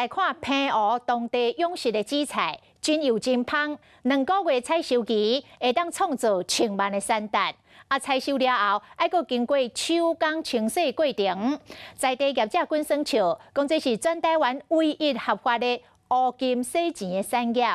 来看平湖当地养殖的紫菜，真油真芳。2个月采收期会当创造1,000万的产值。采收了后，还佫经过手工清洗过程。在地业者滚酸笑，讲这是全台湾唯一合法的乌金洗钱的产业。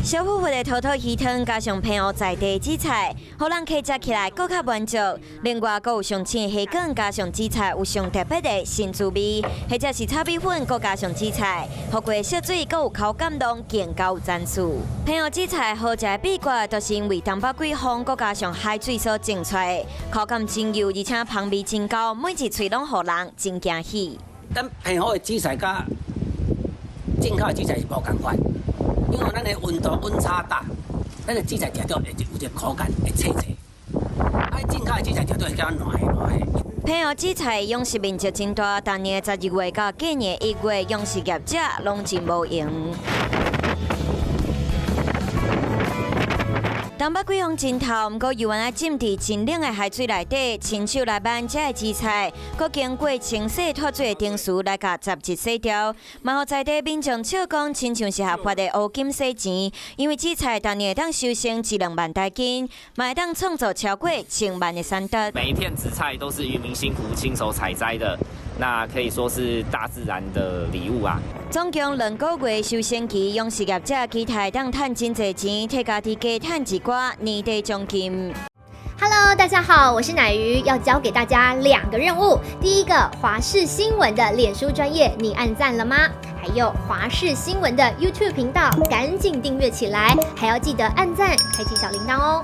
小富富的土土鱼汤加上平湖在地紫菜，互人客食起来更较满足。另外，佫有上青虾卷加上紫菜，有上特别的新滋味，或者是炒米粉，佫加上紫菜，喝过烧水，佫有口感浓，更加有赞数。平湖紫菜好食的秘诀，就是因为东北季风，佫加上海水所种出来，口感真油，而且香味真高，每一喙拢互人真惊喜。咱平湖的紫菜甲进口的紫菜是无共款。 因为咱的温差大，咱的紫菜食到会有一个口感会脆脆，进口的紫菜食到会较软的。平湖紫菜养殖面积真大，但年12月到隔年1月，养殖业者拢真无闲。 东北季风真透，不过又原来浸伫真冷的海水内底，亲手来挽这紫菜，佮经过清洗脱水的程序来甲杂质洗掉。嘛，互在地民众笑讲，亲像是合法的乌金洗钱，因为紫菜当年会当收成1-2万台斤，嘛会当创造超过1,000万的产值。每一片紫菜都是渔民辛苦亲手采摘的，那可以说是大自然的礼物啊。 总共2个月收成期，养殖业者期待当赚真侪钱，替家己加赚一寡年底奖金。Hello， 大家好，我是乃鱼，要教给大家2个任务。第一个，华视新闻的脸书专页，你按赞了吗？还有华视新闻的 YouTube 频道，赶紧订阅起来，还要记得按赞，开启小铃铛哦。